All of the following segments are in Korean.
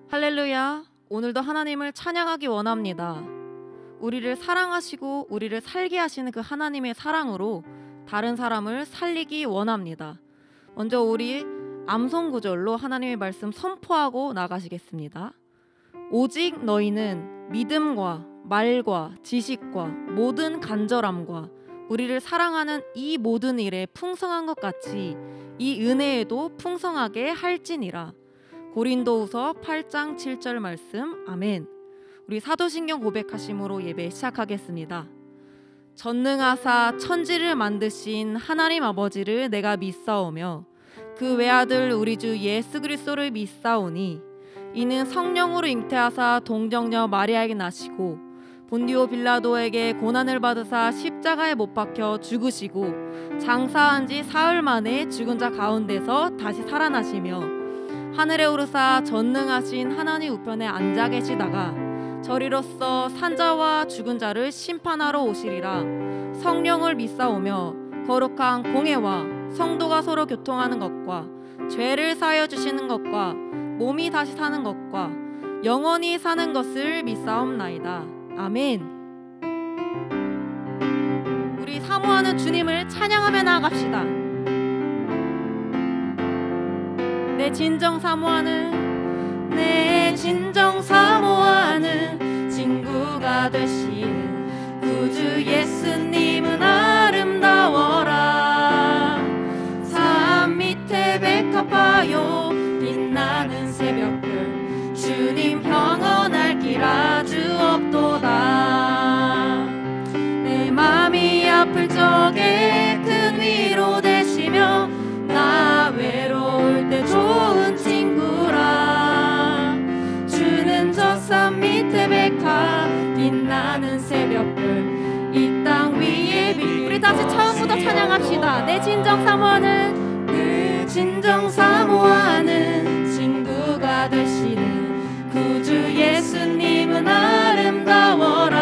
할렐루야. 오늘도 하나님을 찬양하기 원합니다. 우리를 사랑하시고 우리를 살게 하시는 그 하나님의 사랑으로 다른 사람을 살리기 원합니다. 먼저 우리 암송 구절로 하나님의 말씀 선포하고 나가시겠습니다. 오직 너희는 믿음과 말과 지식과 모든 간절함과 우리를 사랑하는 이 모든 일에 풍성한 것 같이 이 은혜에도 풍성하게 할지니라. 고린도후서 8장 7절 말씀. 아멘. 우리 사도신경 고백하심으로 예배 시작하겠습니다. 전능하사 천지를 만드신 하나님 아버지를 내가 믿사오며 그 외아들 우리 주 예수 그리스도를 믿사오니 이는 성령으로 잉태하사 동정녀 마리아에게 나시고 본디오 빌라도에게 고난을 받으사 십자가에 못 박혀 죽으시고 장사한 지 사흘 만에 죽은 자 가운데서 다시 살아나시며 하늘에 오르사 전능하신 하나님 우편에 앉아 계시다가 저리로서 산자와 죽은 자를 심판하러 오시리라. 성령을 믿사오며 거룩한 공회와 성도가 서로 교통하는 것과 죄를 사하여 주시는 것과 몸이 다시 사는 것과 영원히 사는 것을 믿사옵나이다. 아멘. 우리 사모하는 주님을 찬양하며 나아갑시다. 내 진정 사모하는 친구가 되시는 구주 예수님은 아름다워라. 산 밑에 백합화요 빛나는 새벽별 주님 평온할 길 아주 없도다. 내 맘이 아플 적에 큰 위로 되시며 나 외로울 때 좋은 친구라. 주는 저 산 밑에 백합 빛나는 새벽별 이 땅 위에 빛. 우리 다시 처음부터 찬양합시다. 내 진정 사모하는 친구가 되시는 구주 예수님은 아름다워라.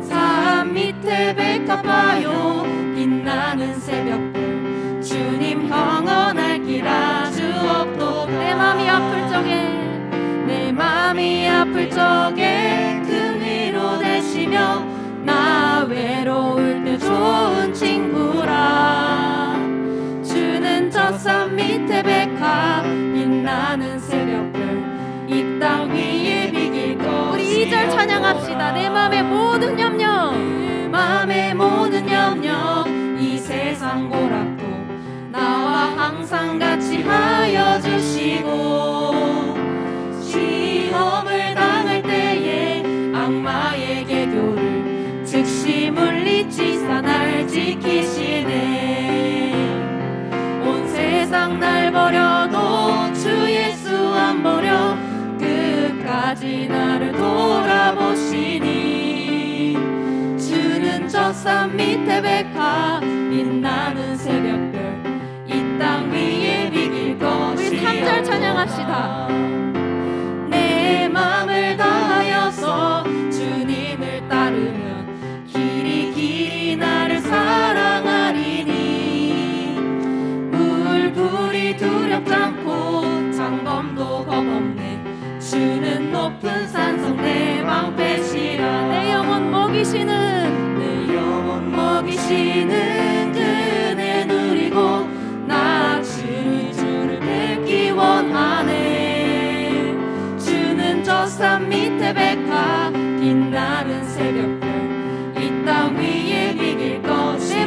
산 밑에 백합화요 빛나는 새벽별 주님 평온할 길 아주 없도다. 내 맘이 아플 적에 큰 위로 되시며 나 외로울 때 좋은 친구라. 주는 저 산 밑에 백합 빛나는 새벽별 이 땅 위에 비길 것이요. 우리 2절 찬양합시다. 내 맘의 모든 염려 이 세상 고락도 나와 항상 같이 하여 주시고 시험을 당할 때에 악마의 계교를 즉시 물리치사 날 지키시네. 온 세상 날 버려도 주 예수 안 버려 끝까지 나를 돌아보시니. 주는 저 산 밑에 백합 빛나는 새벽별 이 땅 위에 비길 것이요. 우리 3절 찬양합시다. 내 맘을 다하여서 주님을 따르면 길이 나를 사랑하리니. 물불이 두렵지 않고 장검도 겁없네. 주는 높은 산성 내 방패시라. 내 영혼 먹이시는 그네 누리고 나 주를 뵙기 원하네. 주는 저 산 밑에 백합 빛나는 새벽별 이 땅 위에 비길 것이요.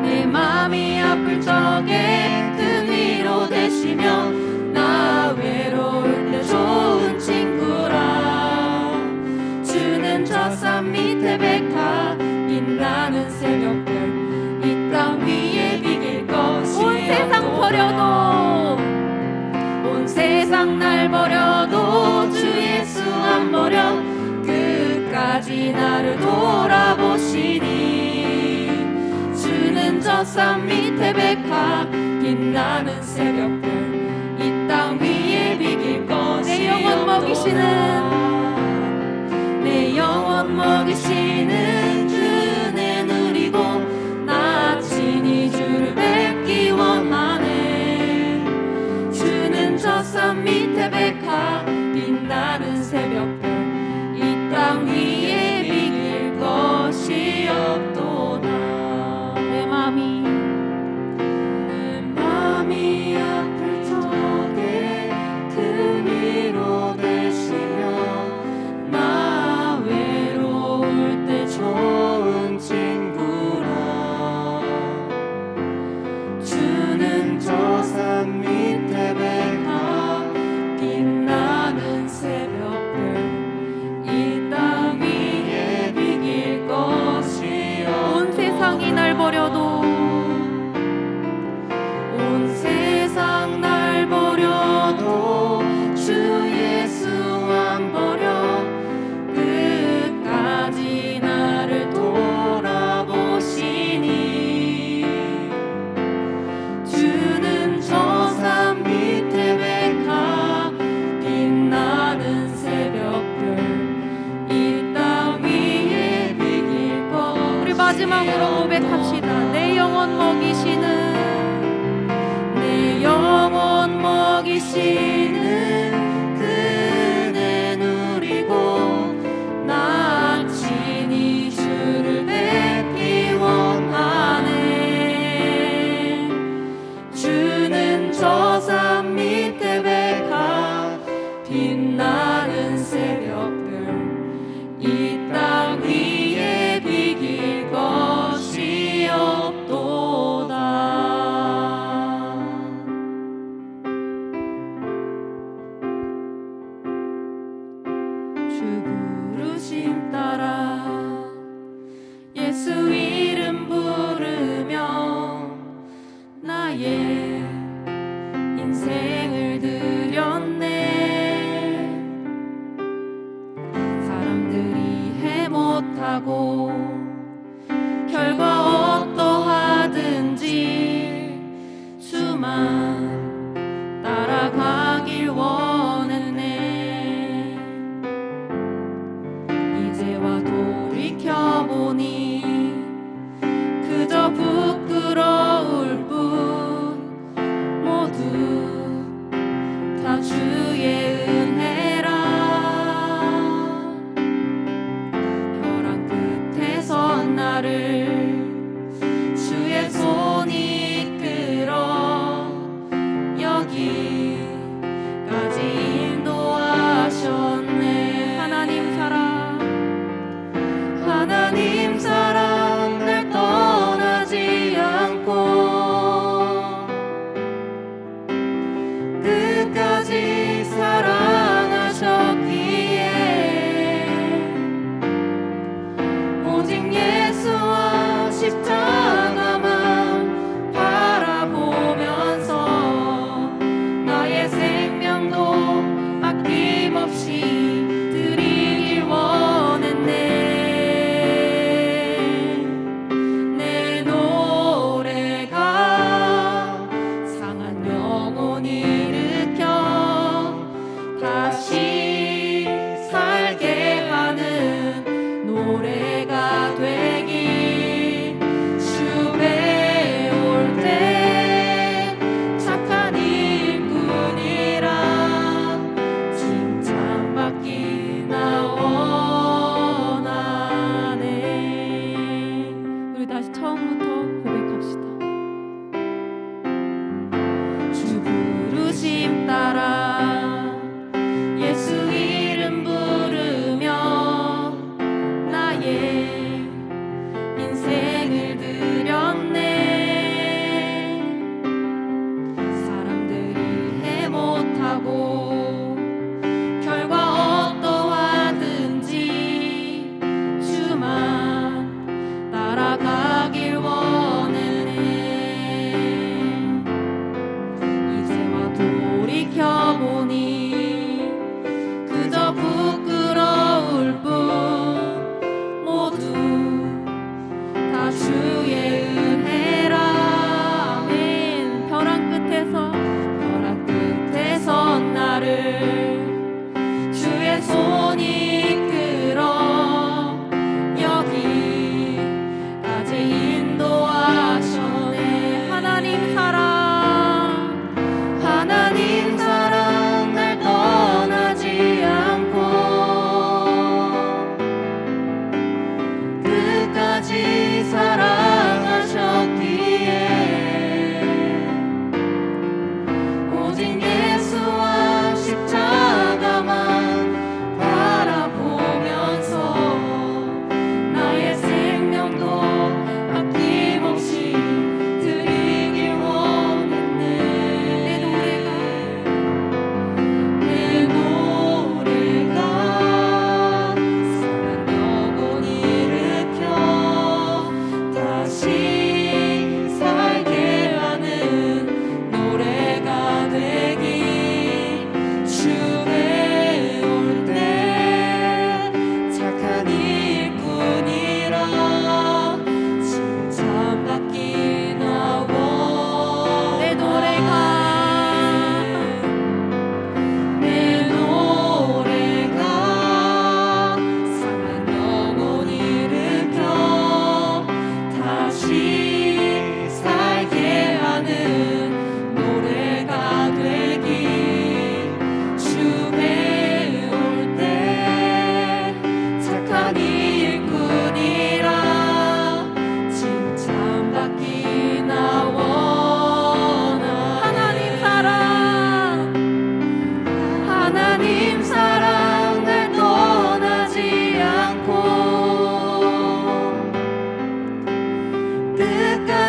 내 맘이 아플 적에 그 위로 되시며 나 외로울 때 좋은 친구라. 주는 저 산 밑에 백합 빛나는 새벽별 이 땅 위에 비길 것이요. 온 세상 날 버려도 주 예수 안 버려 끝까지 나를 돌아보시니. 주는 저 산 밑에 백합 빛나는 새벽별 이 땅 위에 비길 것이요. 내 영혼 먹이시는 주내 누리고 나 친히 주를 뵙기 원하네. 세상이 날 버려도 온 세상 날 버려도 주 예수만 버려 끝까지 나를 돌아보시니 주는 저 산 밑에 백화 빛나는 새벽별 이 땅 위에 비길 것. 우리 마지막으로 고백합시다. 내 영혼 먹이시는 내 영혼 먹이시는 그네 누리고 나 친히 주를 뵙기 원하네. 주는 저 산 밑에 백화 빛나는 새벽별 이 땅 위에 비길 것이 없도다. 주 부르심 따라 예수 이름 부르며 나의 인생을 드렸네. 사람들이 해 못하고 결과 어떠하든지 주만 따라가길 원했네. 이제와 돌이켜보니 그저 부끄러울 뿐 모두 다 주의 은혜라. 벼랑 끝에서 나를 주의 손이 이끌어 여기까지 인도하셨네. 하나님 사랑 하나님 사랑 날 떠나지 않고 끝까지 사랑하셨기에 오직 예수와 십자가만 바라보면서 나의 생명도 아낌없이 드리길 원했네. 내 노래가 상한 영혼 일으켜 다시 살게 하는 노래가 되길. 주 배울 때 착한 일꾼이라 칭찬받기 나 원하네. 우리 다시 처음부터 고백합시다. 주 부르심 따라 예수 이름 부르며 나의 인생을 드렸네. 사람들이 해 못하고 결과 어떠하든지 주만 따라가길 원했네.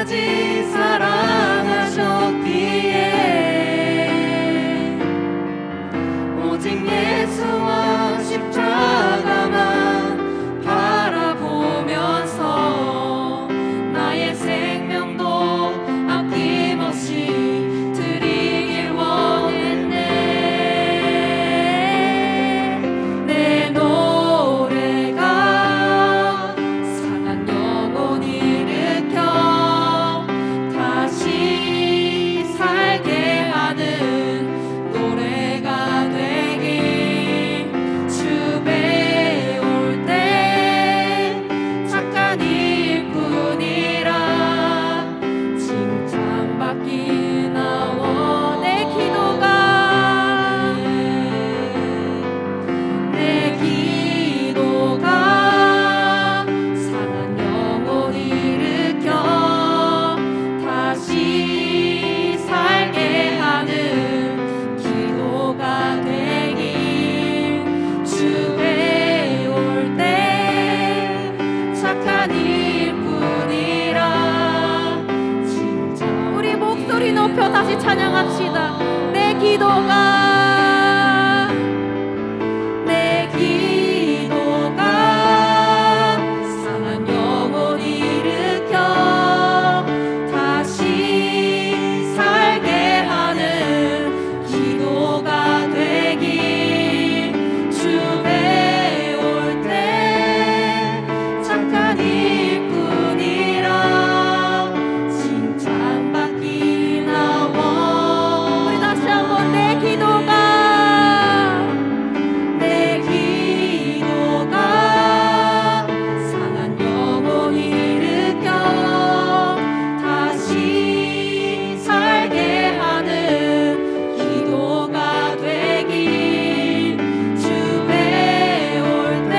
끝까지 사랑하셨기에 오직 예수와 십자가만 바라보면서 나의 생명도 아낌없이 드리길 원했네. 내 노래가 상한 영혼 일으켜 다시 살게 하는 노래가 되길. 주 배울 때 착한 일뿐이라 칭찬받기 나와. 내 기도가 상한 영혼 일으켜 다시 살게 하는 기도가 되길. 주 배울 때 착한 일뿐이라 칭찬. 우리 목소리 높여 다시 찬양합시다. 내 기도가 상한 영혼 일으켜 다시 살게 하는 기도가 되길. 주 배울 때 착한 일뿐이라 칭찬받기 나와. 우리 다시 한번 내 기도가 상한 영혼 일으켜 다시 살게 하는 기도가 되길. 주 배울 때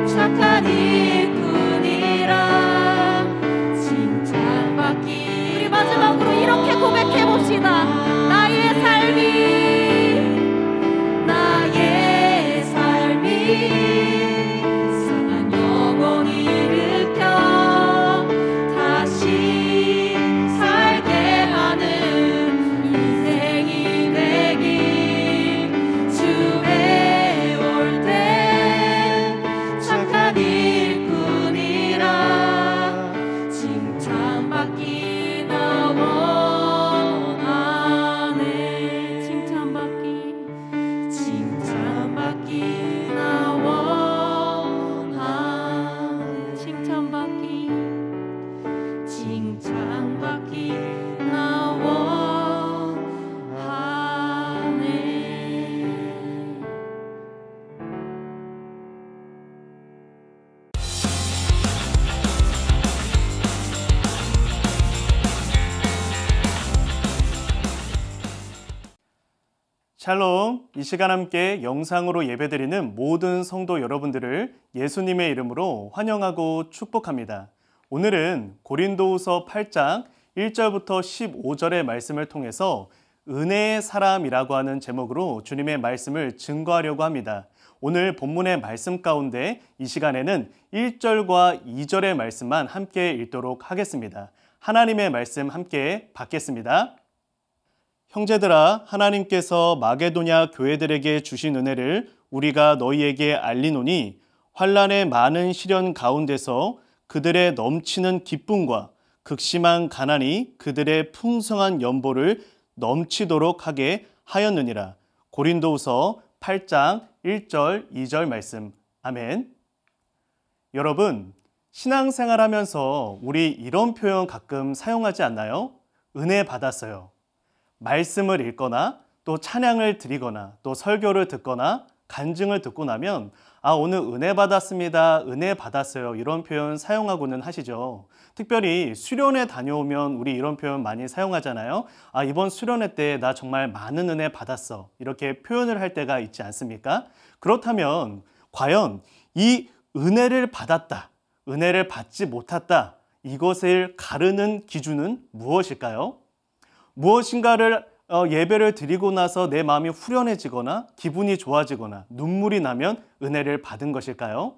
착한 일뿐이라 칭찬받기. 우리 마지막으로 이렇게 고백해 봅시다. 나의 삶이 상한 영혼 일으켜 다시 살게 하는 인생이 되길. 주 배울 때 착한 일뿐이라 칭찬받기 나 원하네. 칭찬받기 나 원하네. 칭찬받기 나 원하네. 샬롬, 이 시간 함께 영상으로 예배드리는 모든 성도 여러분들을 예수님의 이름으로 환영하고 축복합니다. 오늘은 고린도후서 8장 1절부터 15절의 말씀을 통해서 은혜의 사람이라고 하는 제목으로 주님의 말씀을 증거하려고 합니다. 오늘 본문의 말씀 가운데 이 시간에는 1절과 2절의 말씀만 함께 읽도록 하겠습니다. 하나님의 말씀 함께 받겠습니다. 형제들아, 하나님께서 마게도냐 교회들에게 주신 은혜를 우리가 너희에게 알리노니 환난의 많은 시련 가운데서 그들의 넘치는 기쁨과 극심한 가난이 그들의 풍성한 연보를 넘치도록 하게 하였느니라. 고린도후서 8장 1절 2절 말씀. 아멘. 여러분, 신앙생활하면서 우리 이런 표현 가끔 사용하지 않나요? 은혜 받았어요. 말씀을 읽거나 또 찬양을 드리거나 또 설교를 듣거나 간증을 듣고 나면 오늘 은혜 받았습니다, 은혜 받았어요, 이런 표현 사용하고는 하시죠. 특별히 수련회 다녀오면 우리 이런 표현 많이 사용하잖아요. 이번 수련회 때 나 정말 많은 은혜 받았어, 이렇게 표현을 할 때가 있지 않습니까? 그렇다면 과연 이 은혜를 받았다, 은혜를 받지 못했다, 이것을 가르는 기준은 무엇일까요? 무엇인가를 예배를 드리고 나서 내 마음이 후련해지거나 기분이 좋아지거나 눈물이 나면 은혜를 받은 것일까요?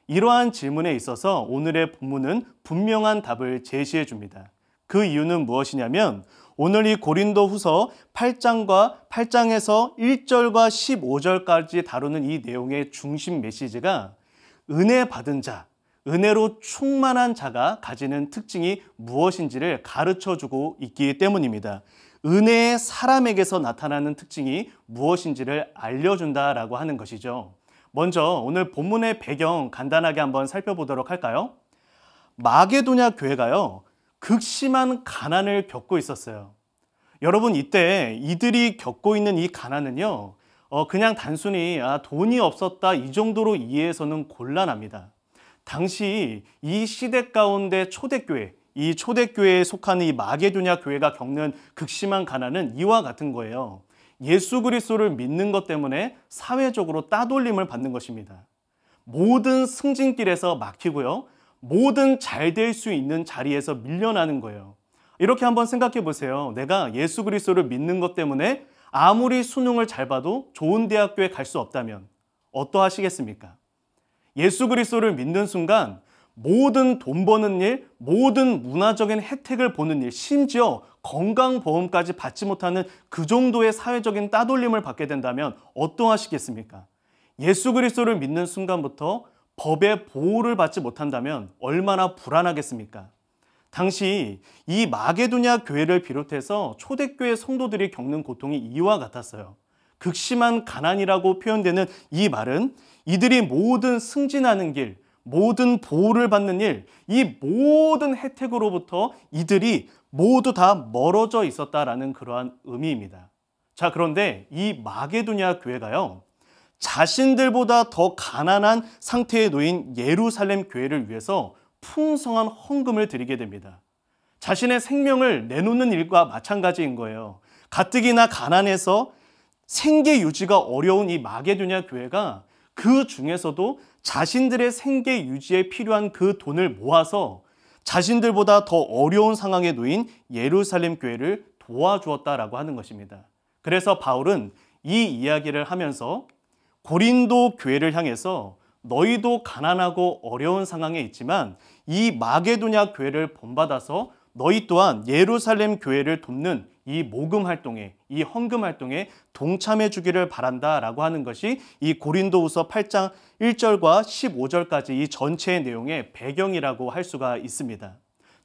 이러한 질문에 있어서 오늘의 본문은 분명한 답을 제시해 줍니다. 그 이유는 무엇이냐면 오늘 이 고린도후서 8장에서 1절과 15절까지 다루는 이 내용의 중심 메시지가 은혜 받은 자, 은혜로 충만한 자가 가지는 특징이 무엇인지를 가르쳐주고 있기 때문입니다. 은혜의 사람에게서 나타나는 특징이 무엇인지를 알려준다라고 하는 것이죠. 먼저 오늘 본문의 배경 간단하게 한번 살펴보도록 할까요? 마게도냐 교회가요, 극심한 가난을 겪고 있었어요. 여러분, 이때 이들이 겪고 있는 이 가난은요, 그냥 단순히 돈이 없었다 이 정도로 이해해서는 곤란합니다. 당시 이 시대 가운데 초대교회, 이 초대교회에 속하는 이 마게도냐 교회가 겪는 극심한 가난은 이와 같은 거예요. 예수 그리스도를 믿는 것 때문에 사회적으로 따돌림을 받는 것입니다. 모든 승진길에서 막히고요, 모든 잘 될 수 있는 자리에서 밀려나는 거예요. 이렇게 한번 생각해 보세요. 내가 예수 그리스도를 믿는 것 때문에 아무리 수능을 잘 봐도 좋은 대학교에 갈 수 없다면 어떠하시겠습니까? 예수 그리스도를 믿는 순간 모든 돈 버는 일, 모든 문화적인 혜택을 보는 일, 심지어 건강보험까지 받지 못하는 그 정도의 사회적인 따돌림을 받게 된다면 어떠하시겠습니까? 예수 그리스도를 믿는 순간부터 법의 보호를 받지 못한다면 얼마나 불안하겠습니까? 당시 이 마게도냐 교회를 비롯해서 초대교회 성도들이 겪는 고통이 이와 같았어요. 극심한 가난이라고 표현되는 이 말은 이들이 모든 승진하는 길, 모든 보호를 받는 일, 이 모든 혜택으로부터 이들이 모두 다 멀어져 있었다라는 그러한 의미입니다. 자, 그런데 이 마게도냐 교회가요, 자신들보다 더 가난한 상태에 놓인 예루살렘 교회를 위해서 풍성한 헌금을 드리게 됩니다. 자신의 생명을 내놓는 일과 마찬가지인 거예요. 가뜩이나 가난해서 생계 유지가 어려운 이 마게도냐 교회가 그 중에서도 자신들의 생계 유지에 필요한 그 돈을 모아서 자신들보다 더 어려운 상황에 놓인 예루살렘 교회를 도와주었다라고 하는 것입니다. 그래서 바울은 이 이야기를 하면서 고린도 교회를 향해서 너희도 가난하고 어려운 상황에 있지만 이 마게도냐 교회를 본받아서 너희 또한 예루살렘 교회를 돕는 이 모금 활동에, 이 헌금 활동에 동참해 주기를 바란다라고 하는 것이 이 고린도후서 8장 1절과 15절까지 이 전체의 내용의 배경이라고 할 수가 있습니다.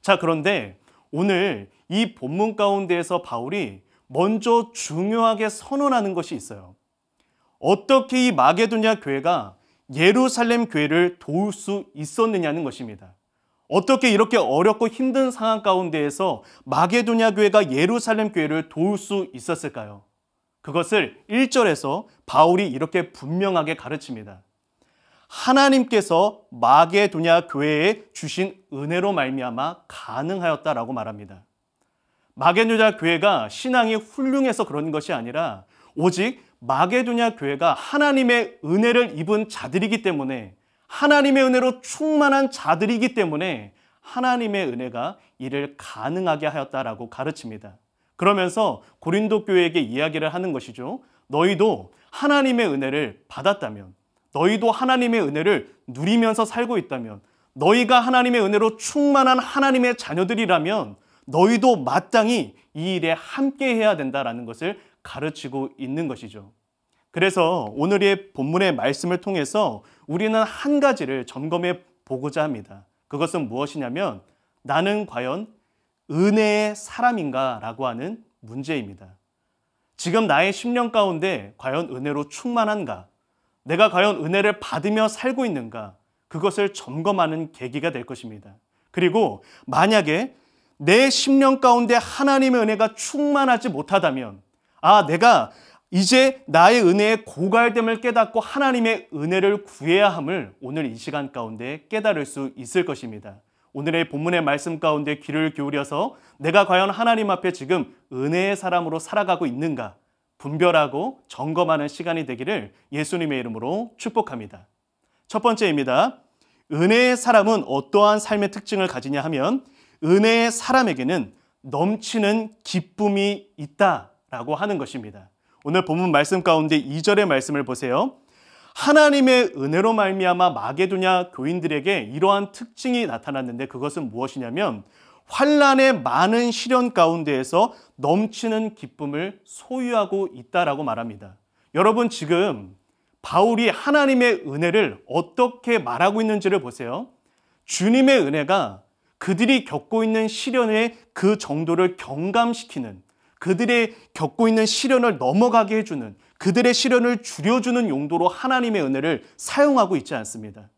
자, 그런데 오늘 이 본문 가운데에서 바울이 먼저 중요하게 선언하는 것이 있어요. 어떻게 이 마게도냐 교회가 예루살렘 교회를 도울 수 있었느냐는 것입니다. 어떻게 이렇게 어렵고 힘든 상황 가운데에서 마게도냐 교회가 예루살렘 교회를 도울 수 있었을까요? 그것을 1절에서 바울이 이렇게 분명하게 가르칩니다. 하나님께서 마게도냐 교회에 주신 은혜로 말미암아 가능하였다라고 말합니다. 마게도냐 교회가 신앙이 훌륭해서 그런 것이 아니라 오직 마게도냐 교회가 하나님의 은혜를 입은 자들이기 때문에, 하나님의 은혜로 충만한 자들이기 때문에 하나님의 은혜가 이를 가능하게 하였다라고 가르칩니다. 그러면서 고린도 교회에게 이야기를 하는 것이죠. 너희도 하나님의 은혜를 받았다면, 너희도 하나님의 은혜를 누리면서 살고 있다면, 너희가 하나님의 은혜로 충만한 하나님의 자녀들이라면 너희도 마땅히 이 일에 함께 해야 된다라는 것을 가르치고 있는 것이죠. 그래서 오늘의 본문의 말씀을 통해서 우리는 한 가지를 점검해 보고자 합니다. 그것은 무엇이냐면 나는 과연 은혜의 사람인가 라고 하는 문제입니다. 지금 나의 심령 가운데 과연 은혜로 충만한가? 내가 과연 은혜를 받으며 살고 있는가? 그것을 점검하는 계기가 될 것입니다. 그리고 만약에 내 심령 가운데 하나님의 은혜가 충만하지 못하다면, 내가 이제 나의 은혜의 고갈됨을 깨닫고 하나님의 은혜를 구해야 함을 오늘 이 시간 가운데 깨달을 수 있을 것입니다. 오늘의 본문의 말씀 가운데 귀를 기울여서 내가 과연 하나님 앞에 지금 은혜의 사람으로 살아가고 있는가 분별하고 점검하는 시간이 되기를 예수님의 이름으로 축복합니다. 첫 번째입니다. 은혜의 사람은 어떠한 삶의 특징을 가지냐 하면 은혜의 사람에게는 넘치는 기쁨이 있다라고 하는 것입니다. 오늘 본문 말씀 가운데 2절의 말씀을 보세요. 하나님의 은혜로 말미암아 마게도냐 교인들에게 이러한 특징이 나타났는데 그것은 무엇이냐면 환난의 많은 시련 가운데에서 넘치는 기쁨을 소유하고 있다라고 말합니다. 여러분 지금 바울이 하나님의 은혜를 어떻게 말하고 있는지를 보세요. 주님의 은혜가 그들이 겪고 있는 시련의 그 정도를 경감시키는, 그들의 겪고 있는 시련을 넘어가게 해주는, 그들의 시련을 줄여주는 용도로 하나님의 은혜를 사용하고 있지 않습니다.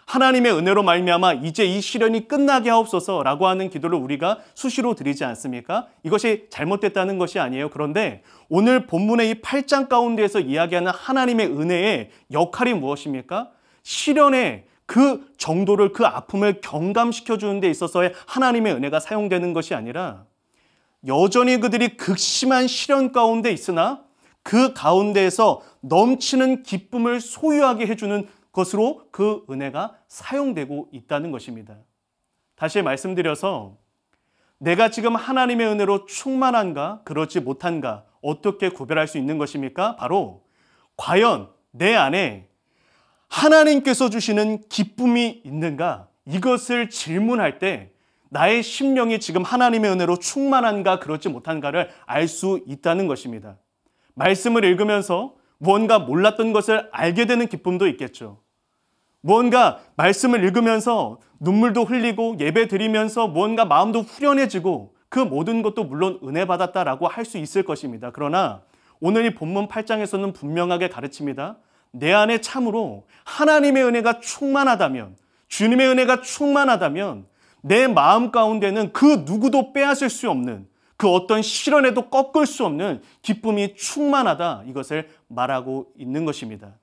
하나님의 은혜로 말미암아 이제 이 시련이 끝나게 하옵소서라고 하는 기도를 우리가 수시로 드리지 않습니까? 이것이 잘못됐다는 것이 아니에요. 그런데 오늘 본문의 이 8장 가운데에서 이야기하는 하나님의 은혜의 역할이 무엇입니까? 시련의 그 정도를, 그 아픔을 경감시켜 주는 데 있어서의 하나님의 은혜가 사용되는 것이 아니라 여전히 그들이 극심한 시련 가운데 있으나 그 가운데에서 넘치는 기쁨을 소유하게 해주는 것으로 그 은혜가 사용되고 있다는 것입니다. 다시 말씀드려서 내가 지금 하나님의 은혜로 충만한가 그렇지 못한가 어떻게 구별할 수 있는 것입니까? 바로 과연 내 안에 하나님께서 주시는 기쁨이 있는가, 이것을 질문할 때 나의 심령이 지금 하나님의 은혜로 충만한가 그렇지 못한가를 알 수 있다는 것입니다. 말씀을 읽으면서 무언가 몰랐던 것을 알게 되는 기쁨도 있겠죠. 무언가 말씀을 읽으면서 눈물도 흘리고 예배 드리면서 무언가 마음도 후련해지고 그 모든 것도 물론 은혜 받았다라고 할 수 있을 것입니다. 그러나 오늘 이 본문 8장에서는 분명하게 가르칩니다. 내 안에 참으로 하나님의 은혜가 충만하다면, 주님의 은혜가 충만하다면 내 마음 가운데는 그 누구도 빼앗을 수 없는, 그 어떤 시련에도 꺾을 수 없는 기쁨이 충만하다, 이것을 말하고 있는 것입니다.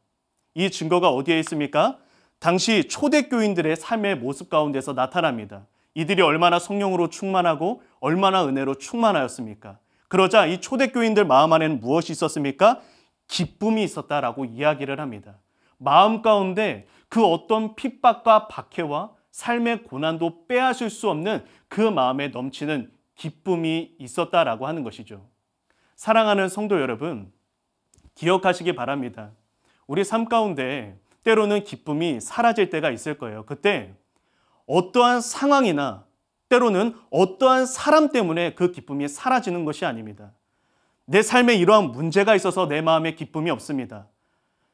이 증거가 어디에 있습니까? 당시 초대교인들의 삶의 모습 가운데서 나타납니다. 이들이 얼마나 성령으로 충만하고 얼마나 은혜로 충만하였습니까? 그러자 이 초대교인들 마음 안에는 무엇이 있었습니까? 기쁨이 있었다라고 이야기를 합니다. 마음 가운데 그 어떤 핍박과 박해와 삶의 고난도 빼앗을 수 없는 그 마음에 넘치는 기쁨이 있었다라고 하는 것이죠. 사랑하는 성도 여러분, 기억하시기 바랍니다. 우리 삶 가운데 때로는 기쁨이 사라질 때가 있을 거예요. 그때 어떠한 상황이나 때로는 어떠한 사람 때문에 그 기쁨이 사라지는 것이 아닙니다. 내 삶에 이러한 문제가 있어서 내 마음에 기쁨이 없습니다.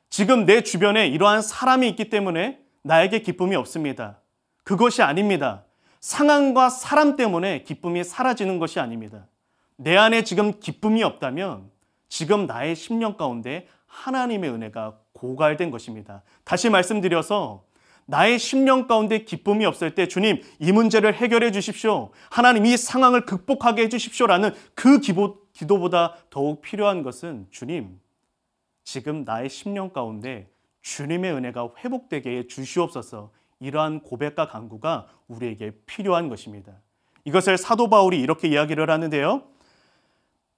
지금 내 주변에 이러한 사람이 있기 때문에 나에게 기쁨이 없습니다. 그것이 아닙니다. 상황과 사람 때문에 기쁨이 사라지는 것이 아닙니다. 내 안에 지금 기쁨이 없다면 지금 나의 심령 가운데 하나님의 은혜가 고갈된 것입니다. 다시 말씀드려서 나의 심령 가운데 기쁨이 없을 때 주님 이 문제를 해결해 주십시오. 하나님 이 상황을 극복하게 해 주십시오라는 그 기도보다 더욱 필요한 것은 주님 지금 나의 심령 가운데 주님의 은혜가 회복되게 해 주시옵소서, 이러한 고백과 간구가 우리에게 필요한 것입니다. 이것을 사도 바울이 이렇게 이야기를 하는데요.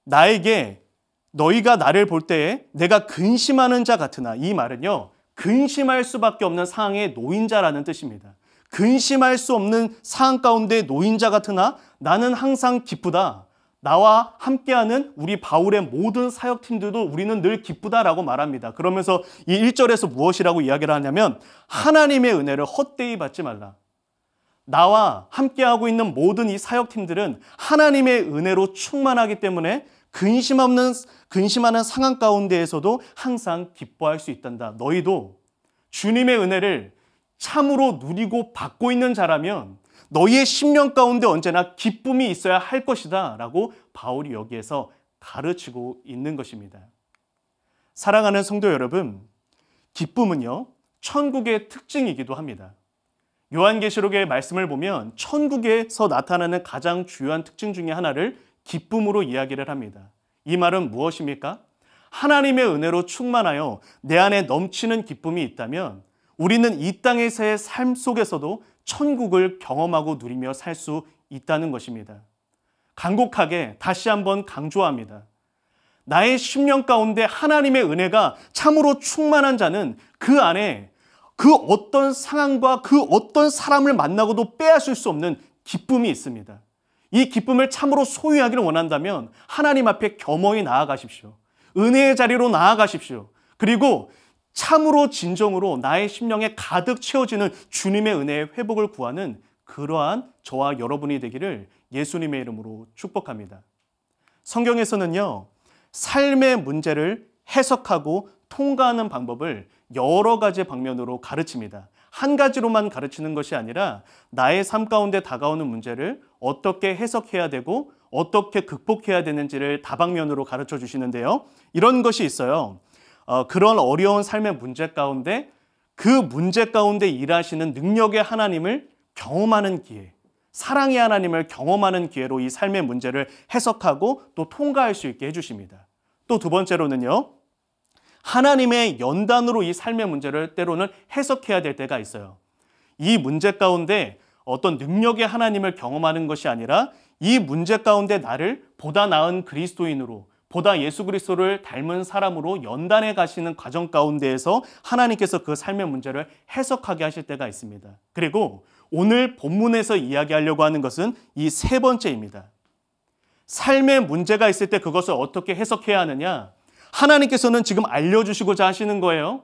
나에게 너희가 나를 볼 때에 내가 근심하는 자 같으나, 이 말은요 근심할 수밖에 없는 상황에 놓인 자라는 뜻입니다. 근심할 수 없는 상황 가운데 놓인 자 같으나 나는 항상 기쁘다. 나와 함께하는 우리 바울의 모든 사역팀들도 우리는 늘 기쁘다라고 말합니다. 그러면서 이 1절에서 무엇이라고 이야기를 하냐면 하나님의 은혜를 헛되이 받지 말라. 나와 함께하고 있는 모든 이 사역팀들은 하나님의 은혜로 충만하기 때문에 근심하는 상황 가운데에서도 항상 기뻐할 수 있단다. 너희도 주님의 은혜를 참으로 누리고 받고 있는 자라면 너희의 심령 가운데 언제나 기쁨이 있어야 할 것이다 라고 바울이 여기에서 가르치고 있는 것입니다. 사랑하는 성도 여러분, 기쁨은요 천국의 특징이기도 합니다. 요한계시록의 말씀을 보면 천국에서 나타나는 가장 주요한 특징 중에 하나를 기쁨으로 이야기를 합니다. 이 말은 무엇입니까? 하나님의 은혜로 충만하여 내 안에 넘치는 기쁨이 있다면 우리는 이 땅에서의 삶 속에서도 천국을 경험하고 누리며 살 수 있다는 것입니다. 간곡하게 다시 한번 강조합니다. 나의 심령 가운데 하나님의 은혜가 참으로 충만한 자는 그 안에 그 어떤 상황과 그 어떤 사람을 만나고도 빼앗을 수 없는 기쁨이 있습니다. 이 기쁨을 참으로 소유하기를 원한다면 하나님 앞에 겸허히 나아가십시오. 은혜의 자리로 나아가십시오. 그리고 참으로 진정으로 나의 심령에 가득 채워지는 주님의 은혜의 회복을 구하는 그러한 저와 여러분이 되기를 예수님의 이름으로 축복합니다. 성경에서는요, 삶의 문제를 해석하고 통과하는 방법을 여러 가지 방면으로 가르칩니다. 한 가지로만 가르치는 것이 아니라 나의 삶 가운데 다가오는 문제를 어떻게 해석해야 되고 어떻게 극복해야 되는지를 다방면으로 가르쳐 주시는데요. 이런 것이 있어요. 그런 어려운 삶의 문제 가운데 그 문제 가운데 일하시는 능력의 하나님을 경험하는 기회, 사랑의 하나님을 경험하는 기회로 이 삶의 문제를 해석하고 또 통과할 수 있게 해주십니다. 또 두 번째로는요, 하나님의 연단으로 이 삶의 문제를 때로는 해석해야 될 때가 있어요. 이 문제 가운데 어떤 능력의 하나님을 경험하는 것이 아니라 이 문제 가운데 나를 보다 나은 그리스도인으로, 보다 예수 그리스도를 닮은 사람으로 연단해 가시는 과정 가운데에서 하나님께서 그 삶의 문제를 해석하게 하실 때가 있습니다. 그리고 오늘 본문에서 이야기하려고 하는 것은 이 세 번째입니다. 삶의 문제가 있을 때 그것을 어떻게 해석해야 하느냐? 하나님께서는 지금 알려주시고자 하시는 거예요.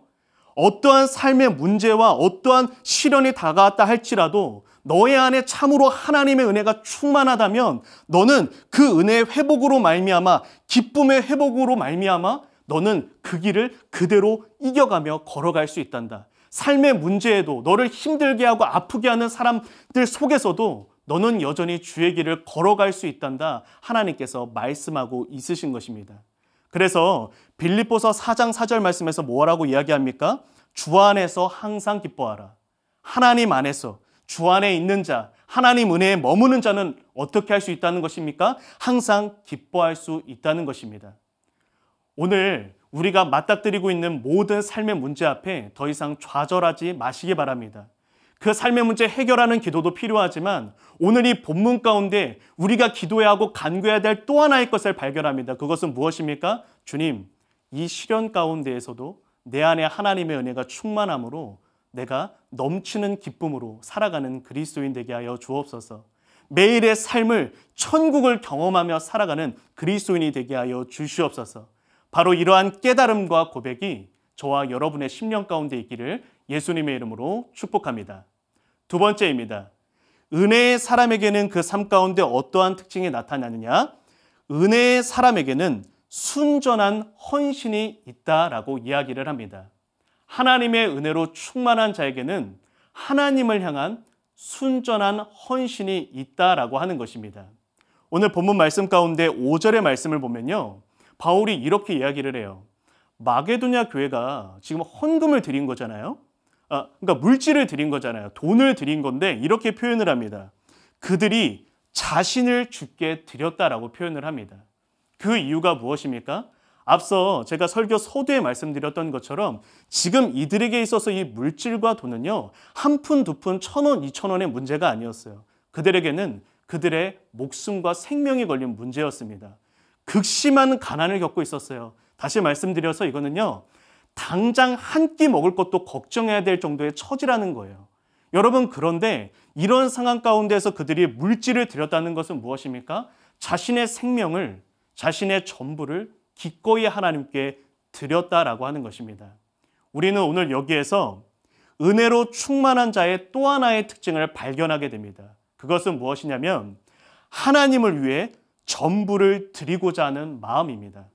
어떠한 삶의 문제와 어떠한 시련이 다가왔다 할지라도 너의 안에 참으로 하나님의 은혜가 충만하다면 너는 그 은혜의 회복으로 말미암아, 기쁨의 회복으로 말미암아 너는 그 길을 그대로 이겨가며 걸어갈 수 있단다. 삶의 문제에도 너를 힘들게 하고 아프게 하는 사람들 속에서도 너는 여전히 주의 길을 걸어갈 수 있단다. 하나님께서 말씀하고 있으신 것입니다. 그래서 빌립보서 4장 4절 말씀에서 뭐라고 이야기합니까? 주 안에서 항상 기뻐하라. 하나님 안에서, 주 안에 있는 자, 하나님 은혜에 머무는 자는 어떻게 할 수 있다는 것입니까? 항상 기뻐할 수 있다는 것입니다. 오늘 우리가 맞닥뜨리고 있는 모든 삶의 문제 앞에 더 이상 좌절하지 마시기 바랍니다. 그 삶의 문제 해결하는 기도도 필요하지만 오늘 이 본문 가운데 우리가 기도해야 하고 간구해야 될 또 하나의 것을 발견합니다. 그것은 무엇입니까? 주님, 이 시련 가운데에서도 내 안에 하나님의 은혜가 충만함으로 내가 넘치는 기쁨으로 살아가는 그리스도인 되게 하여 주옵소서. 매일의 삶을 천국을 경험하며 살아가는 그리스도인이 되게 하여 주시옵소서. 바로 이러한 깨달음과 고백이 저와 여러분의 심령 가운데 있기를 예수님의 이름으로 축복합니다. 두 번째입니다. 은혜의 사람에게는 그 삶 가운데 어떠한 특징이 나타나느냐? 은혜의 사람에게는 순전한 헌신이 있다라고 이야기를 합니다. 하나님의 은혜로 충만한 자에게는 하나님을 향한 순전한 헌신이 있다라고 하는 것입니다. 오늘 본문 말씀 가운데 5절의 말씀을 보면요, 바울이 이렇게 이야기를 해요. 마게도냐 교회가 지금 헌금을 드린 거잖아요. 그러니까 물질을 드린 거잖아요. 돈을 드린 건데 이렇게 표현을 합니다. 그들이 자신을 주께 드렸다라고 표현을 합니다. 그 이유가 무엇입니까? 앞서 제가 설교 서두에 말씀드렸던 것처럼 지금 이들에게 있어서 이 물질과 돈은요, 한 푼, 두 푼, 1,000원, 2,000원의 문제가 아니었어요. 그들에게는 그들의 목숨과 생명이 걸린 문제였습니다. 극심한 가난을 겪고 있었어요. 다시 말씀드려서 이거는요, 당장 한 끼 먹을 것도 걱정해야 될 정도의 처지라는 거예요. 여러분, 그런데 이런 상황 가운데서 그들이 물질을 드렸다는 것은 무엇입니까? 자신의 생명을, 자신의 전부를 기꺼이 하나님께 드렸다라고 하는 것입니다. 우리는 오늘 여기에서 은혜로 충만한 자의 또 하나의 특징을 발견하게 됩니다. 그것은 무엇이냐면 하나님을 위해 전부를 드리고자 하는 마음입니다.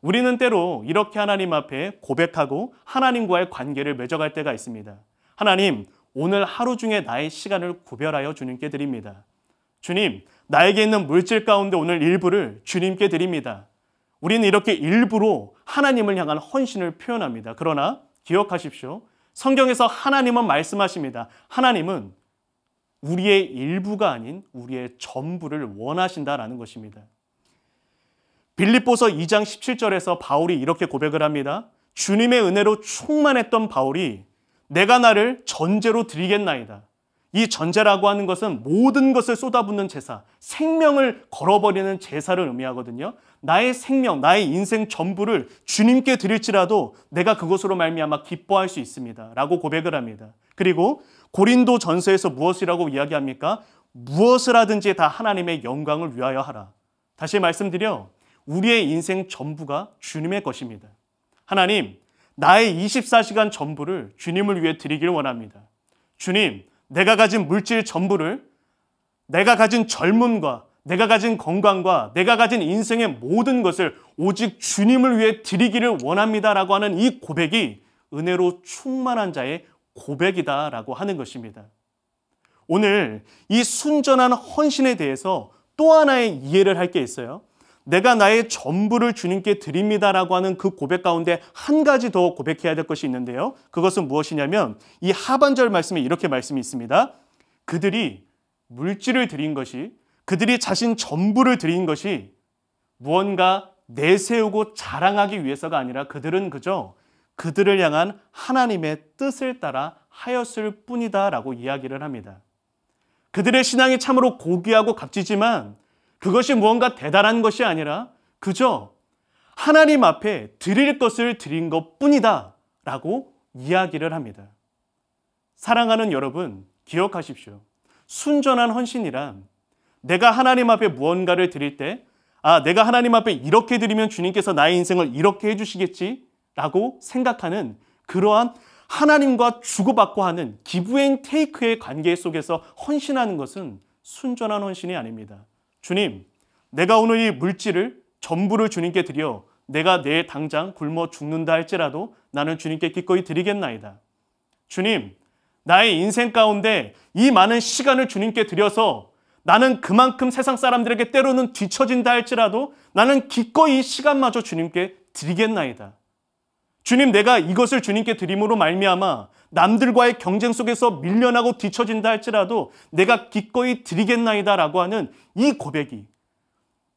우리는 때로 이렇게 하나님 앞에 고백하고 하나님과의 관계를 맺어갈 때가 있습니다. 하나님, 오늘 하루 중에 나의 시간을 구별하여 주님께 드립니다. 주님, 나에게 있는 물질 가운데 오늘 일부를 주님께 드립니다. 우리는 이렇게 일부로 하나님을 향한 헌신을 표현합니다. 그러나 기억하십시오. 성경에서 하나님은 말씀하십니다. 하나님은 우리의 일부가 아닌 우리의 전부를 원하신다라는 것입니다. 빌립보서 2장 17절에서 바울이 이렇게 고백을 합니다. 주님의 은혜로 충만했던 바울이 내가 나를 전제로 드리겠나이다. 이 전제라고 하는 것은 모든 것을 쏟아붓는 제사, 생명을 걸어버리는 제사를 의미하거든요. 나의 생명, 나의 인생 전부를 주님께 드릴지라도 내가 그것으로 말미암아 기뻐할 수 있습니다. 라고 고백을 합니다. 그리고 고린도 전서에서 무엇이라고 이야기합니까? 무엇을 하든지 다 하나님의 영광을 위하여 하라. 다시 말씀드려, 우리의 인생 전부가 주님의 것입니다. 하나님, 나의 24시간 전부를 주님을 위해 드리길 원합니다. 주님, 내가 가진 물질 전부를, 내가 가진 젊음과 내가 가진 건강과 내가 가진 인생의 모든 것을 오직 주님을 위해 드리기를 원합니다라고 하는 이 고백이 은혜로 충만한 자의 고백이다라고 하는 것입니다. 오늘 이 순전한 헌신에 대해서 또 하나의 이해를 할 게 있어요. 내가 나의 전부를 주님께 드립니다라고 하는 그 고백 가운데 한 가지 더 고백해야 될 것이 있는데요. 그것은 무엇이냐면 이 하반절 말씀에 이렇게 말씀이 있습니다. 그들이 물질을 드린 것이, 그들이 자신 전부를 드린 것이 무언가 내세우고 자랑하기 위해서가 아니라 그들은 그저 그들을 향한 하나님의 뜻을 따라 하였을 뿐이다라고 이야기를 합니다. 그들의 신앙이 참으로 고귀하고 값지지만 그것이 무언가 대단한 것이 아니라 그저 하나님 앞에 드릴 것을 드린 것뿐이다 라고 이야기를 합니다. 사랑하는 여러분, 기억하십시오. 순전한 헌신이란 내가 하나님 앞에 무언가를 드릴 때 내가 하나님 앞에 이렇게 드리면 주님께서 나의 인생을 이렇게 해주시겠지 라고 생각하는 그러한 하나님과 주고받고 하는 기브 앤 테이크의 관계 속에서 헌신하는 것은 순전한 헌신이 아닙니다. 주님, 내가 오늘 이 물질을 전부를 주님께 드려 내가 내일 당장 굶어 죽는다 할지라도 나는 주님께 기꺼이 드리겠나이다. 주님, 나의 인생 가운데 이 많은 시간을 주님께 드려서 나는 그만큼 세상 사람들에게 때로는 뒤처진다 할지라도 나는 기꺼이 이 시간마저 주님께 드리겠나이다. 주님, 내가 이것을 주님께 드림으로 말미암아 남들과의 경쟁 속에서 밀려나고 뒤처진다 할지라도 내가 기꺼이 드리겠나이다라고 하는 이 고백이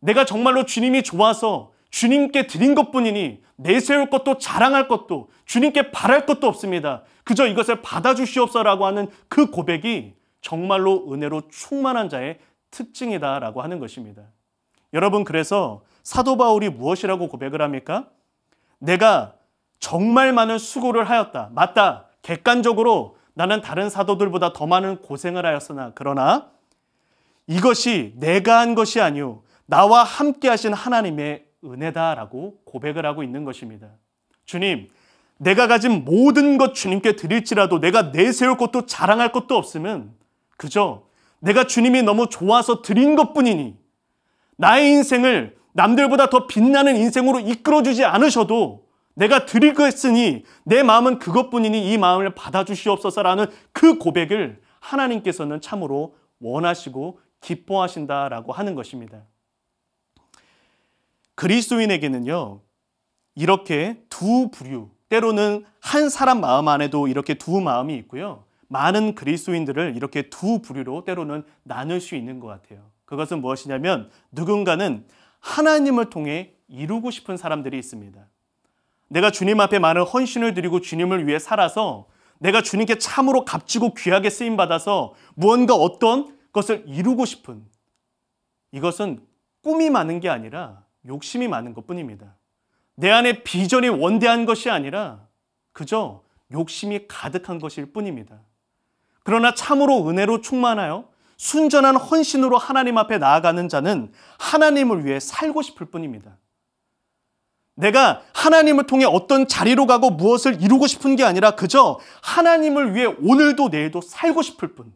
내가 정말로 주님이 좋아서 주님께 드린 것뿐이니 내세울 것도 자랑할 것도 주님께 바랄 것도 없습니다. 그저 이것을 받아주시옵소서라고 하는 그 고백이 정말로 은혜로 충만한 자의 특징이다라고 하는 것입니다. 여러분, 그래서 사도 바울이 무엇이라고 고백을 합니까? 내가 정말 많은 수고를 하였다. 맞다. 객관적으로 나는 다른 사도들보다 더 많은 고생을 하였으나 그러나 이것이 내가 한 것이 아니오 나와 함께 하신 하나님의 은혜다라고 고백을 하고 있는 것입니다. 주님, 내가 가진 모든 것 주님께 드릴지라도 내가 내세울 것도 자랑할 것도 없으면 그저 내가 주님이 너무 좋아서 드린 것뿐이니 나의 인생을 남들보다 더 빛나는 인생으로 이끌어주지 않으셔도 내가 드릴 거 했으니 내 마음은 그것뿐이니 이 마음을 받아주시옵소서라는 그 고백을 하나님께서는 참으로 원하시고 기뻐하신다라고 하는 것입니다. 그리스도인에게는요, 이렇게 두 부류, 때로는 한 사람 마음 안에도 이렇게 두 마음이 있고요. 많은 그리스도인들을 이렇게 두 부류로 때로는 나눌 수 있는 것 같아요. 그것은 무엇이냐면 누군가는 하나님을 통해 이루고 싶은 사람들이 있습니다. 내가 주님 앞에 많은 헌신을 드리고 주님을 위해 살아서 내가 주님께 참으로 값지고 귀하게 쓰임받아서 무언가 어떤 것을 이루고 싶은, 이것은 꿈이 많은 게 아니라 욕심이 많은 것뿐입니다. 내 안에 비전이 원대한 것이 아니라 그저 욕심이 가득한 것일 뿐입니다. 그러나 참으로 은혜로 충만하여 순전한 헌신으로 하나님 앞에 나아가는 자는 하나님을 위해 살고 싶을 뿐입니다. 내가 하나님을 통해 어떤 자리로 가고 무엇을 이루고 싶은 게 아니라 그저 하나님을 위해 오늘도 내일도 살고 싶을 뿐.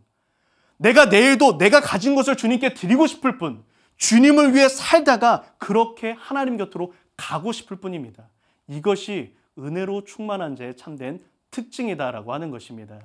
내가 내일도 내가 가진 것을 주님께 드리고 싶을 뿐. 주님을 위해 살다가 그렇게 하나님 곁으로 가고 싶을 뿐입니다. 이것이 은혜로 충만한 자의 참된 특징이다라고 하는 것입니다.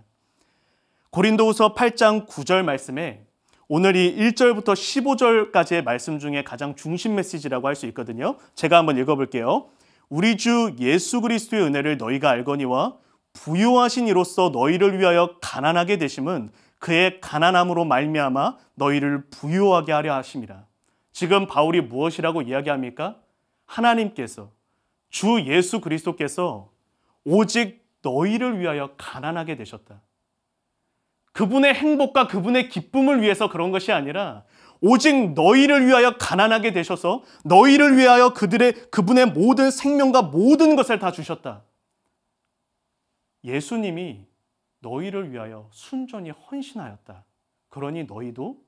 고린도후서 8장 9절 말씀에 오늘 이 1절부터 15절까지의 말씀 중에 가장 중심 메시지라고 할 수 있거든요. 제가 한번 읽어볼게요. 우리 주 예수 그리스도의 은혜를 너희가 알거니와 부요하신 이로써 너희를 위하여 가난하게 되심은 그의 가난함으로 말미암아 너희를 부요하게 하려 하심이라. 지금 바울이 무엇이라고 이야기합니까? 하나님께서, 주 예수 그리스도께서 오직 너희를 위하여 가난하게 되셨다. 그분의 행복과 그분의 기쁨을 위해서 그런 것이 아니라 오직 너희를 위하여 가난하게 되셔서 너희를 위하여 그분의 모든 생명과 모든 것을 다 주셨다. 예수님이 너희를 위하여 순전히 헌신하였다. 그러니 너희도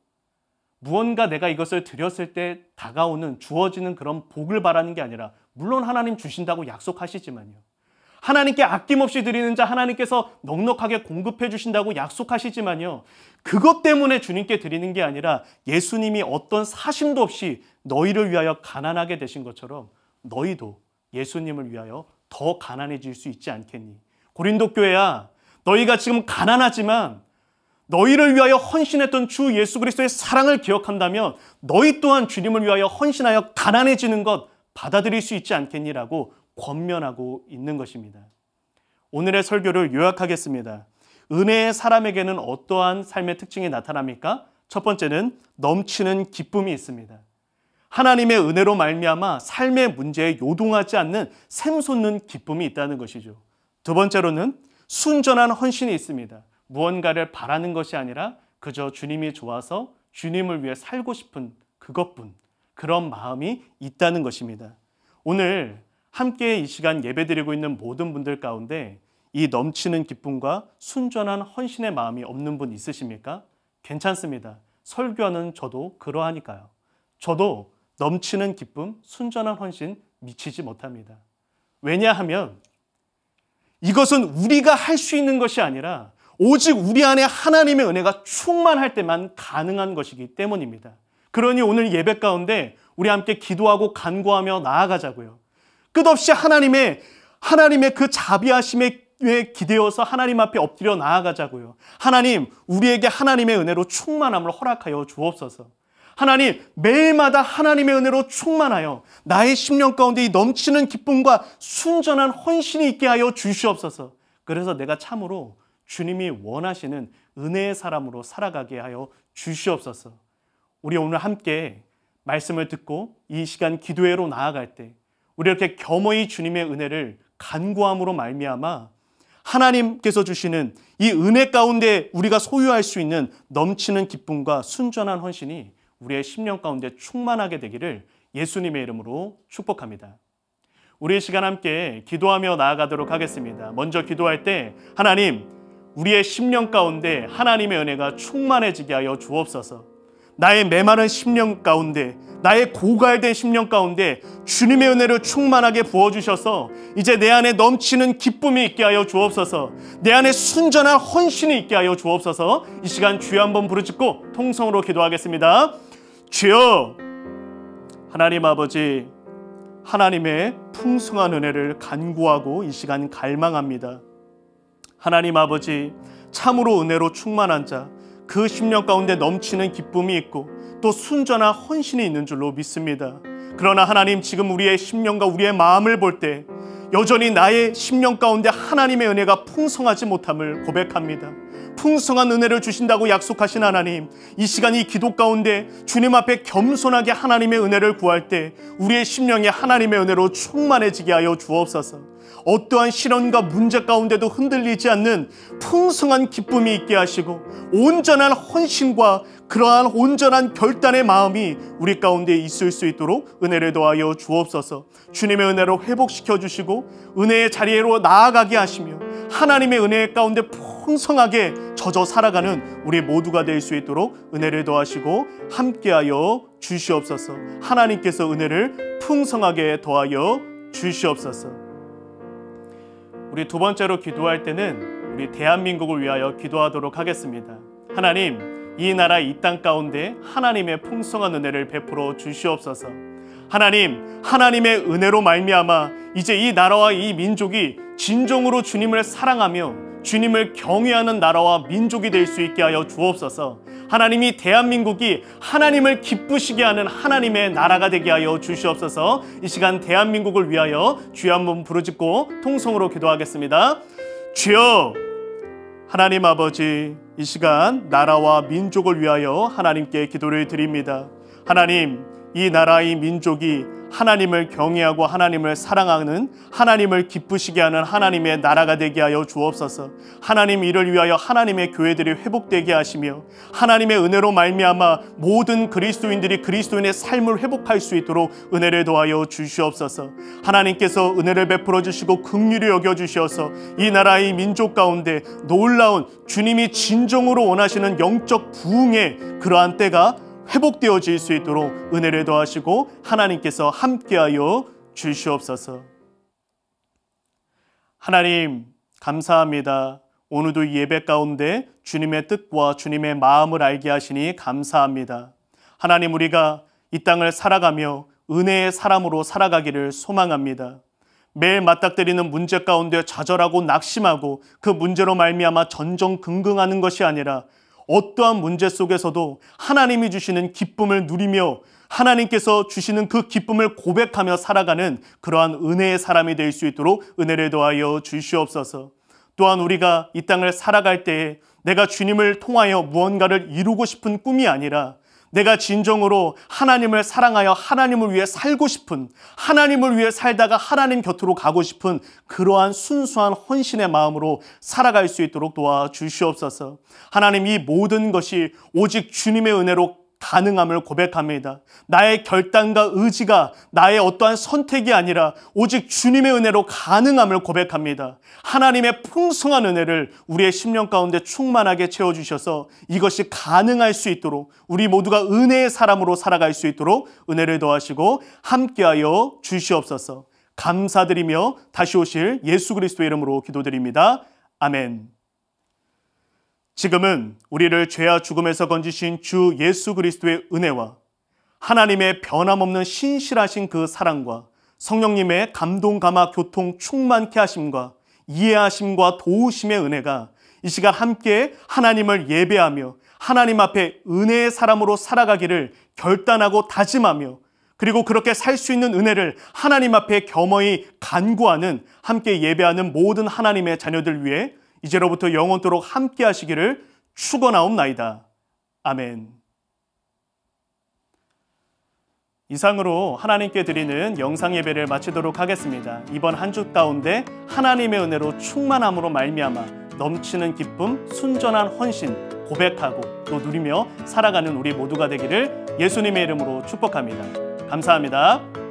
무언가 내가 이것을 드렸을 때 다가오는 주어지는 그런 복을 바라는 게 아니라 물론 하나님 주신다고 약속하시지만요. 하나님께 아낌없이 드리는 자 하나님께서 넉넉하게 공급해 주신다고 약속하시지만요. 그것 때문에 주님께 드리는 게 아니라 예수님이 어떤 사심도 없이 너희를 위하여 가난하게 되신 것처럼 너희도 예수님을 위하여 더 가난해질 수 있지 않겠니? 고린도 교회야, 너희가 지금 가난하지만 너희를 위하여 헌신했던 주 예수 그리스도의 사랑을 기억한다면 너희 또한 주님을 위하여 헌신하여 가난해지는 것 받아들일 수 있지 않겠니라고 권면하고 있는 것입니다. 오늘의 설교를 요약하겠습니다. 은혜의 사람에게는 어떠한 삶의 특징이 나타납니까? 첫 번째는 넘치는 기쁨이 있습니다. 하나님의 은혜로 말미암아 삶의 문제에 요동하지 않는 샘솟는 기쁨이 있다는 것이죠. 두 번째로는 순전한 헌신이 있습니다. 무언가를 바라는 것이 아니라 그저 주님이 좋아서 주님을 위해 살고 싶은 그것뿐, 그런 마음이 있다는 것입니다. 오늘 함께 이 시간 예배드리고 있는 모든 분들 가운데 이 넘치는 기쁨과 순전한 헌신의 마음이 없는 분 있으십니까? 괜찮습니다. 설교하는 저도 그러하니까요. 저도 넘치는 기쁨, 순전한 헌신 미치지 못합니다. 왜냐하면 이것은 우리가 할 수 있는 것이 아니라 오직 우리 안에 하나님의 은혜가 충만할 때만 가능한 것이기 때문입니다. 그러니 오늘 예배 가운데 우리 함께 기도하고 간구하며 나아가자고요. 끝없이 하나님의 그 자비하심에 기대어서 하나님 앞에 엎드려 나아가자고요. 하나님, 우리에게 하나님의 은혜로 충만함을 허락하여 주옵소서. 하나님, 매일마다 하나님의 은혜로 충만하여 나의 심령 가운데 이 넘치는 기쁨과 순전한 헌신이 있게 하여 주시옵소서. 그래서 내가 참으로 주님이 원하시는 은혜의 사람으로 살아가게 하여 주시옵소서. 우리 오늘 함께 말씀을 듣고 이 시간 기도회로 나아갈 때 우리 이렇게 겸허히 주님의 은혜를 간구함으로 말미암아 하나님께서 주시는 이 은혜 가운데 우리가 소유할 수 있는 넘치는 기쁨과 순전한 헌신이 우리의 심령 가운데 충만하게 되기를 예수님의 이름으로 축복합니다. 우리 시간 함께 기도하며 나아가도록 하겠습니다. 먼저 기도할 때 하나님, 우리의 심령 가운데 하나님의 은혜가 충만해지게 하여 주옵소서. 나의 메마른 심령 가운데, 나의 고갈된 심령 가운데 주님의 은혜를 충만하게 부어주셔서 이제 내 안에 넘치는 기쁨이 있게 하여 주옵소서. 내 안에 순전한 헌신이 있게 하여 주옵소서. 이 시간 주여 한번 부르짖고 통성으로 기도하겠습니다. 주여, 하나님 아버지, 하나님의 풍성한 은혜를 간구하고 이 시간 갈망합니다. 하나님 아버지, 참으로 은혜로 충만한 자, 그 심령 가운데 넘치는 기쁨이 있고 또 순전한 헌신이 있는 줄로 믿습니다. 그러나 하나님, 지금 우리의 심령과 우리의 마음을 볼 때 여전히 나의 심령 가운데 하나님의 은혜가 풍성하지 못함을 고백합니다. 풍성한 은혜를 주신다고 약속하신 하나님, 이 시간 이 기도 가운데 주님 앞에 겸손하게 하나님의 은혜를 구할 때 우리의 심령이 하나님의 은혜로 충만해지게 하여 주옵소서. 어떠한 시련과 문제 가운데도 흔들리지 않는 풍성한 기쁨이 있게 하시고 온전한 헌신과 그러한 온전한 결단의 마음이 우리 가운데 있을 수 있도록 은혜를 더하여 주옵소서. 주님의 은혜로 회복시켜 주시고 은혜의 자리로 나아가게 하시며 하나님의 은혜 가운데 풍성하게 젖어 살아가는 우리 모두가 될 수 있도록 은혜를 더하시고 함께하여 주시옵소서. 하나님께서 은혜를 풍성하게 더하여 주시옵소서. 우리 두 번째로 기도할 때는 우리 대한민국을 위하여 기도하도록 하겠습니다. 하나님, 이 나라 이 땅 가운데 하나님의 풍성한 은혜를 베풀어 주시옵소서. 하나님, 하나님의 은혜로 말미암아 이제 이 나라와 이 민족이 진정으로 주님을 사랑하며 주님을 경외하는 나라와 민족이 될 수 있게 하여 주옵소서. 하나님이 대한민국이 하나님을 기쁘시게 하는 하나님의 나라가 되게 하여 주시옵소서. 이 시간 대한민국을 위하여 주여 한번 부르짖고 통성으로 기도하겠습니다. 주여, 하나님 아버지, 이 시간 나라와 민족을 위하여 하나님께 기도를 드립니다. 하나님, 이 나라 이 민족이 하나님을 경외하고 하나님을 사랑하는, 하나님을 기쁘시게 하는 하나님의 나라가 되게 하여 주옵소서. 하나님, 이를 위하여 하나님의 교회들이 회복되게 하시며 하나님의 은혜로 말미암아 모든 그리스도인들이 그리스도인의 삶을 회복할 수 있도록 은혜를 더하여 주시옵소서. 하나님께서 은혜를 베풀어 주시고 긍휼히 여겨 주셔서 이 나라의 민족 가운데 놀라운 주님이 진정으로 원하시는 영적 부흥의 그러한 때가 회복되어질 수 있도록 은혜를 더하시고 하나님께서 함께하여 주시옵소서. 하나님, 감사합니다. 오늘도 예배 가운데 주님의 뜻과 주님의 마음을 알게 하시니 감사합니다. 하나님, 우리가 이 땅을 살아가며 은혜의 사람으로 살아가기를 소망합니다. 매일 맞닥뜨리는 문제 가운데 좌절하고 낙심하고 그 문제로 말미암아 전전긍긍하는 것이 아니라 어떠한 문제 속에서도 하나님이 주시는 기쁨을 누리며 하나님께서 주시는 그 기쁨을 고백하며 살아가는 그러한 은혜의 사람이 될 수 있도록 은혜를 더하여 주시옵소서. 또한 우리가 이 땅을 살아갈 때에 내가 주님을 통하여 무언가를 이루고 싶은 꿈이 아니라 내가 진정으로 하나님을 사랑하여 하나님을 위해 살고 싶은, 하나님을 위해 살다가 하나님 곁으로 가고 싶은 그러한 순수한 헌신의 마음으로 살아갈 수 있도록 도와주시옵소서. 하나님, 이 모든 것이 오직 주님의 은혜로 가능함을 고백합니다. 나의 결단과 의지가 나의 어떠한 선택이 아니라 오직 주님의 은혜로 가능함을 고백합니다. 하나님의 풍성한 은혜를 우리의 심령 가운데 충만하게 채워주셔서 이것이 가능할 수 있도록 우리 모두가 은혜의 사람으로 살아갈 수 있도록 은혜를 더하시고 함께하여 주시옵소서. 감사드리며 다시 오실 예수 그리스도의 이름으로 기도드립니다. 아멘. 지금은 우리를 죄와 죽음에서 건지신 주 예수 그리스도의 은혜와 하나님의 변함없는 신실하신 그 사랑과 성령님의 감동, 감화, 교통 충만케 하심과 이해하심과 도우심의 은혜가 이 시간 함께 하나님을 예배하며 하나님 앞에 은혜의 사람으로 살아가기를 결단하고 다짐하며 그리고 그렇게 살 수 있는 은혜를 하나님 앞에 겸허히 간구하는 함께 예배하는 모든 하나님의 자녀들 위해 이제로부터 영원토록 함께 하시기를 축원하옵나이다. 아멘. 이상으로 하나님께 드리는 영상 예배를 마치도록 하겠습니다. 이번 한 주 가운데 하나님의 은혜로 충만함으로 말미암아 넘치는 기쁨, 순전한 헌신 고백하고 또 누리며 살아가는 우리 모두가 되기를 예수님의 이름으로 축복합니다. 감사합니다.